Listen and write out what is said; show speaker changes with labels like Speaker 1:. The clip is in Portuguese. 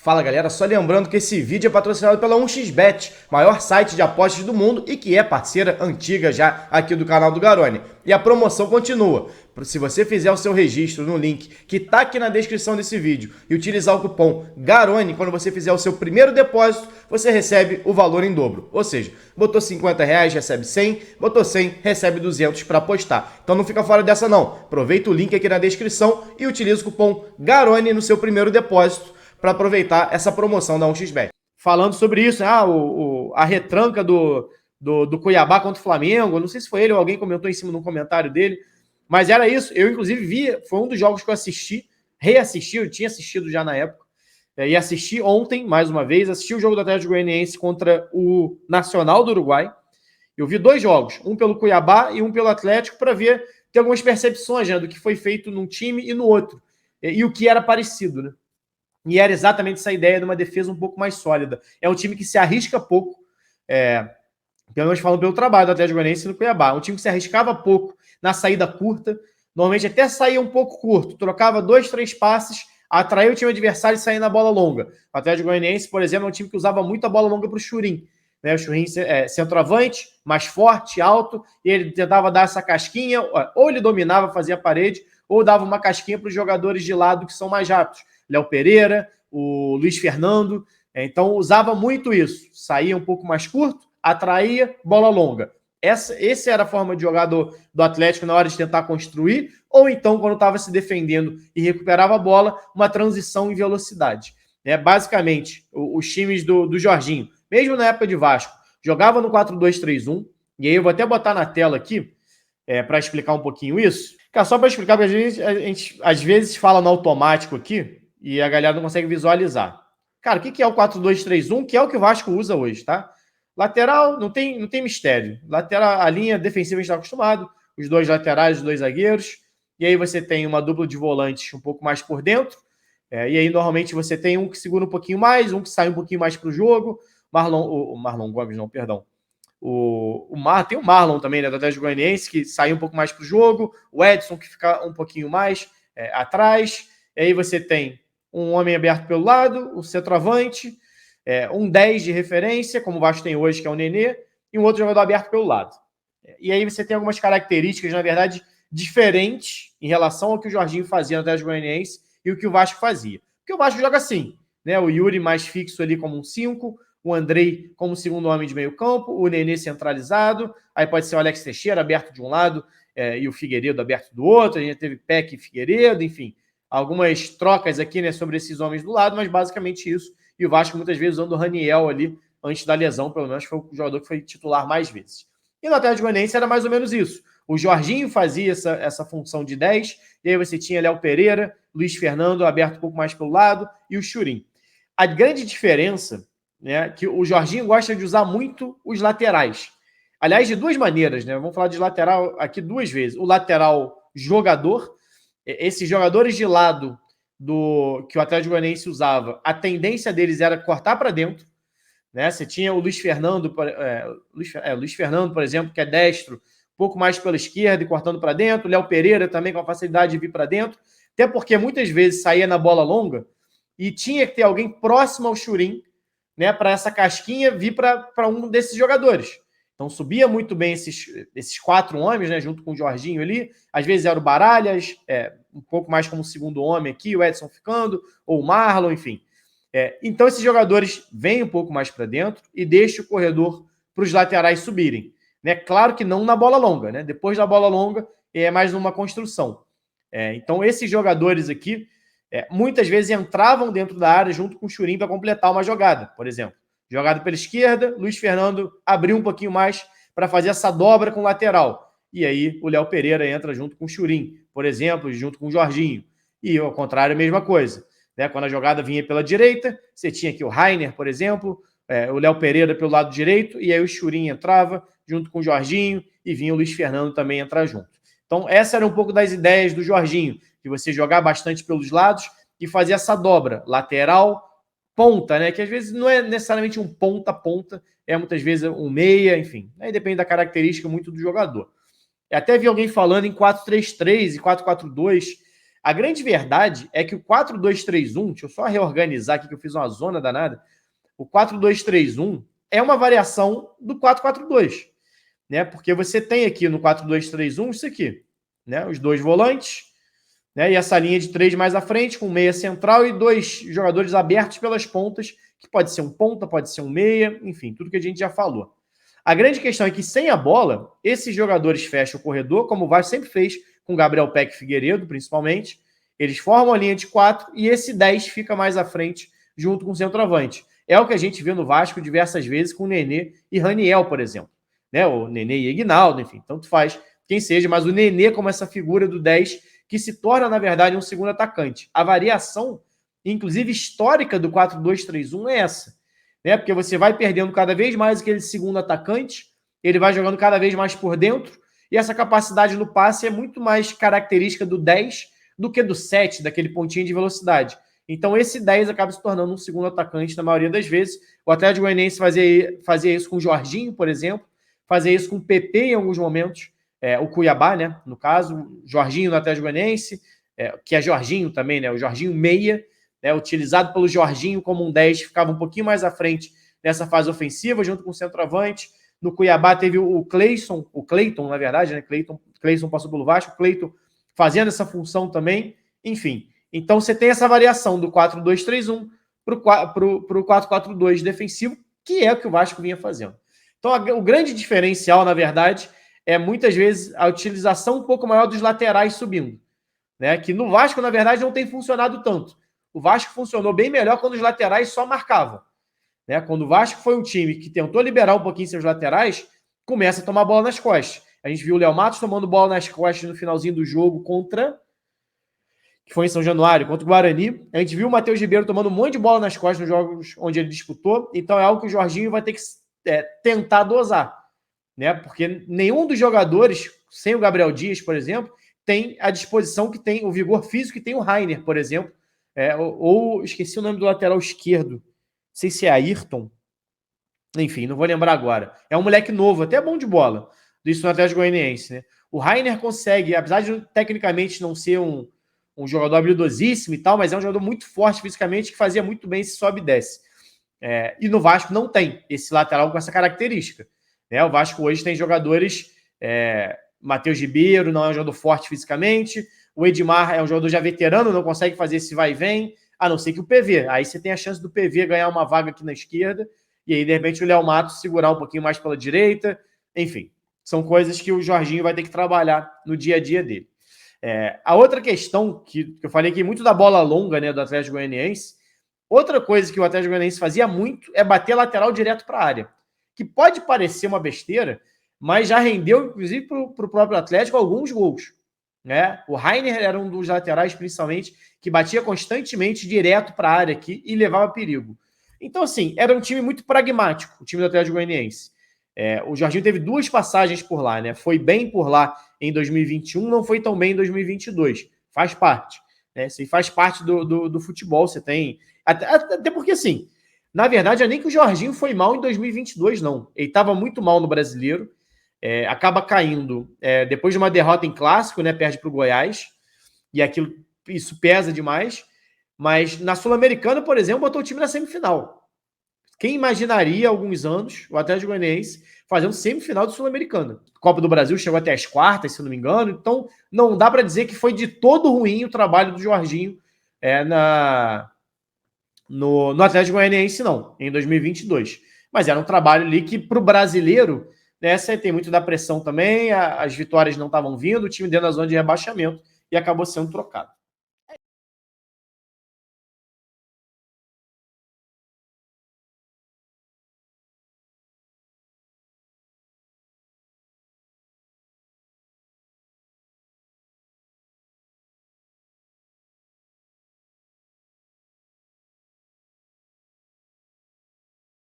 Speaker 1: Fala galera, só lembrando que esse vídeo é patrocinado pela 1xBet, maior site de apostas do mundo e que é parceira antiga já aqui do canal do Garone. E a promoção continua. Se você fizer o seu registro no link que está aqui na descrição desse vídeo e utilizar o cupom GARONE, quando você fizer o seu primeiro depósito, você recebe o valor em dobro. Ou seja, botou R$50, recebe 100, botou 100, recebe 200 para apostar. Então não fica fora dessa não. Aproveita o link aqui na descrição e utiliza o cupom GARONE no seu primeiro depósito para aproveitar essa promoção da 1xBet. Falando sobre isso, né? A retranca do Cuiabá contra o Flamengo, não sei se foi ele ou alguém comentou em cima de um comentário dele, mas era isso. Eu, inclusive, vi, foi um dos jogos que eu reassisti, eu tinha assistido já na época, e assisti ontem, mais uma vez, assisti o jogo do Atlético Goianiense contra o Nacional do Uruguai. Eu vi dois jogos, um pelo Cuiabá e um pelo Atlético, para ver, ter algumas percepções, né, do que foi feito num time e no outro, e o que era parecido, né? E era exatamente essa ideia de uma defesa um pouco mais sólida. É um time que se arrisca pouco, pelo menos falando pelo trabalho do Atlético Goianiense e do Cuiabá. Um time que se arriscava pouco na saída curta, normalmente até saía um pouco curto, trocava 2, 3 passes, atraía o time adversário e saía na bola longa. O Atlético Goianiense, por exemplo, é um time que usava muito a bola longa para o Churin. Né? O Churin centroavante, mais forte, alto, e ele tentava dar essa casquinha, ou ele dominava, fazia a parede, ou dava uma casquinha para os jogadores de lado que são mais rápidos. Léo Pereira, o Luiz Fernando, então usava muito isso, saía um pouco mais curto, atraía, bola longa. Essa era a forma de jogar do Atlético na hora de tentar construir, ou então quando estava se defendendo e recuperava a bola, uma transição em velocidade. Basicamente, os times do Jorginho, mesmo na época de Vasco, jogavam no 4-2-3-1, e aí eu vou até botar na tela aqui, para explicar um pouquinho isso. Cara, só para explicar, porque a gente às vezes fala no automático aqui, e a galera não consegue visualizar. Cara, o que é o 4-2-3-1? Que é o que o Vasco usa hoje, tá? Lateral, não tem mistério. Lateral, a linha defensiva a gente está acostumado, os dois laterais, os dois zagueiros, e aí você tem uma dupla de volantes um pouco mais por dentro, e aí normalmente você tem um que segura um pouquinho mais, um que sai um pouquinho mais para o jogo, o Marlon Gomes, não, perdão. Tem o Marlon também, né, do Atlético Goianiense, que sai um pouco mais para o jogo, o Edson que fica um pouquinho mais atrás, e aí você tem um homem aberto pelo lado, o centroavante, um 10 de referência, como o Vasco tem hoje, que é o Nenê, e um outro jogador aberto pelo lado. E aí você tem algumas características, na verdade, diferentes em relação ao que o Jorginho fazia no Atlético Goianiense e o que o Vasco fazia. Porque o Vasco joga assim, né? O Yuri mais fixo ali como um 5, o Andrei como segundo homem de meio campo, o Nenê centralizado, aí pode ser o Alex Teixeira aberto de um lado e o Figueiredo aberto do outro, a gente teve Peck e Figueiredo, enfim, algumas trocas aqui, né, sobre esses homens do lado, mas basicamente isso. E o Vasco muitas vezes usando o Raniel ali, antes da lesão, pelo menos foi o jogador que foi titular mais vezes. E no Atlético Goianiense era mais ou menos isso. O Jorginho fazia essa função de 10, e aí você tinha Léo Pereira, Luiz Fernando aberto um pouco mais pelo lado, e o Churin. A grande diferença, né, que o Jorginho gosta de usar muito os laterais. Aliás, de duas maneiras, né? Vamos falar de lateral aqui duas vezes. O lateral jogador, esses jogadores de lado que o Atlético Goianiense usava, a tendência deles era cortar para dentro, né? Você tinha o Luiz Fernando, Luiz Fernando, por exemplo, que é destro, um pouco mais pela esquerda e cortando para dentro, Léo Pereira também com a facilidade de vir para dentro, até porque muitas vezes saía na bola longa e tinha que ter alguém próximo ao Churin, né, para essa casquinha vir para um desses jogadores. Então subia muito bem esses 4 homens, né, junto com o Jorginho ali. Às vezes era o Baralhas, um pouco mais como segundo homem aqui, o Edson ficando, ou o Marlon, enfim. Então esses jogadores vêm um pouco mais para dentro e deixam o corredor para os laterais subirem. Né? Claro que não na bola longa, né? Depois da bola longa é mais numa construção. Então esses jogadores aqui muitas vezes entravam dentro da área junto com o Churin para completar uma jogada, por exemplo. Jogada pela esquerda, Luiz Fernando abriu um pouquinho mais para fazer essa dobra com o lateral. E aí o Léo Pereira entra junto com o Churin, por exemplo, junto com o Jorginho. E ao contrário, a mesma coisa. Né? Quando a jogada vinha pela direita, você tinha aqui o Rainer, por exemplo, o Léo Pereira pelo lado direito, e aí o Churin entrava junto com o Jorginho, e vinha o Luiz Fernando também entrar junto. Então, essa era um pouco das ideias do Jorginho, de você jogar bastante pelos lados e fazer essa dobra, lateral, ponta, né? Que às vezes não é necessariamente um ponta-ponta, é muitas vezes um meia, enfim. Aí depende da característica muito do jogador. Eu até vi alguém falando em 4-3-3 e 4-4-2. A grande verdade é que o 4-2-3-1, deixa eu só reorganizar aqui que eu fiz uma zona danada, o 4-2-3-1 é uma variação do 4-4-2, né? Porque você tem aqui no 4-2-3-1 isso aqui, né? Os dois volantes, né? E essa linha de 3 mais à frente, com meia central e 2 jogadores abertos pelas pontas, que pode ser um ponta, pode ser um meia, enfim, tudo que a gente já falou. A grande questão é que sem a bola, esses jogadores fecham o corredor, como o Vasco sempre fez com Gabriel Peck e Figueiredo, principalmente. Eles formam a linha de 4 e esse 10 fica mais à frente, junto com o centroavante. É o que a gente vê no Vasco diversas vezes com o Nenê e Raniel, por exemplo. Né? O Nenê e Aguinaldo, enfim, tanto faz quem seja, mas o Nenê como essa figura do 10 que se torna, na verdade, um segundo atacante. A variação, inclusive histórica do 4-2-3-1 é essa. Né? Porque você vai perdendo cada vez mais aquele segundo atacante, ele vai jogando cada vez mais por dentro, e essa capacidade no passe é muito mais característica do 10 do que do 7, daquele pontinho de velocidade. Então esse 10 acaba se tornando um segundo atacante na maioria das vezes. O Atlético Goianiense fazia isso com o Jorginho, por exemplo, fazia isso com o PP em alguns momentos, o Cuiabá, né? No caso, Jorginho no Atlético Goianiense, que é Jorginho também, né? O Jorginho meia, né? Utilizado pelo Jorginho como um 10, ficava um pouquinho mais à frente nessa fase ofensiva, junto com o centroavante. No Cuiabá teve o Cleiton, na verdade, né? Cleiton passou pelo Vasco, o Cleiton fazendo essa função também, enfim. Então você tem essa variação do 4-2-3-1 para o 4-4-2 defensivo, que é o que o Vasco vinha fazendo. Então o grande diferencial, na verdade, é muitas vezes a utilização um pouco maior dos laterais subindo, né? Que no Vasco, na verdade, não tem funcionado tanto. O Vasco funcionou bem melhor quando os laterais só marcavam. Né? Quando o Vasco foi um time que tentou liberar um pouquinho seus laterais, começa a tomar bola nas costas. A gente viu o Léo Matos tomando bola nas costas no finalzinho do jogo que foi em São Januário, contra o Guarani. A gente viu o Matheus Ribeiro tomando um monte de bola nas costas nos jogos onde ele disputou. Então é algo que o Jorginho vai ter que tentar dosar. Né? Porque nenhum dos jogadores, sem o Gabriel Dias, por exemplo, tem a disposição que tem, o vigor físico que tem o Rainer, por exemplo. Ou esqueci o nome do lateral esquerdo. Não sei se é Ayrton. Enfim, não vou lembrar agora. É um moleque novo, até bom de bola. Isso no Atlético Goianiense, né? O Rainer consegue, apesar de tecnicamente não ser um jogador habilidosíssimo e tal, mas é um jogador muito forte fisicamente que fazia muito bem esse sobe e desce. E no Vasco não tem esse lateral com essa característica. Né? O Vasco hoje tem jogadores... Matheus Ribeiro não é um jogador forte fisicamente. O Edmar é um jogador já veterano, não consegue fazer esse vai e vem, a não ser que o PV. Aí você tem a chance do PV ganhar uma vaga aqui na esquerda, e aí, de repente, o Léo Matos segurar um pouquinho mais pela direita. Enfim, são coisas que o Jorginho vai ter que trabalhar no dia a dia dele. A outra questão, que eu falei aqui muito da bola longa, né, do Atlético Goianiense, outra coisa que o Atlético Goianiense fazia muito é bater lateral direto para a área, que pode parecer uma besteira, mas já rendeu, inclusive, para o próprio Atlético alguns gols. Né? O Rainer era um dos laterais, principalmente, que batia constantemente direto para a área aqui e levava perigo. Então, assim, era um time muito pragmático, o time do Atlético Goianiense. O Jorginho teve 2 passagens por lá, né? Foi bem por lá em 2021, não foi tão bem em 2022. Faz parte. Né? Isso faz parte do futebol. Você tem... Até porque, assim, na verdade, é nem que o Jorginho foi mal em 2022, não. Ele estava muito mal no Brasileiro. Acaba caindo depois de uma derrota em clássico, né? Perde para o Goiás. E isso pesa demais. Mas na Sul-Americana, por exemplo, botou o time na semifinal. Quem imaginaria há alguns anos o Atlético Goianiense fazendo semifinal de Sul-Americana? Copa do Brasil chegou até as quartas, se não me engano. Então, não dá para dizer que foi de todo ruim o trabalho do Jorginho no Atlético Goianiense, não, em 2022. Mas era um trabalho ali que, para o brasileiro, você tem muito da pressão também, as vitórias não estavam vindo, o time dentro da zona de rebaixamento e acabou sendo trocado.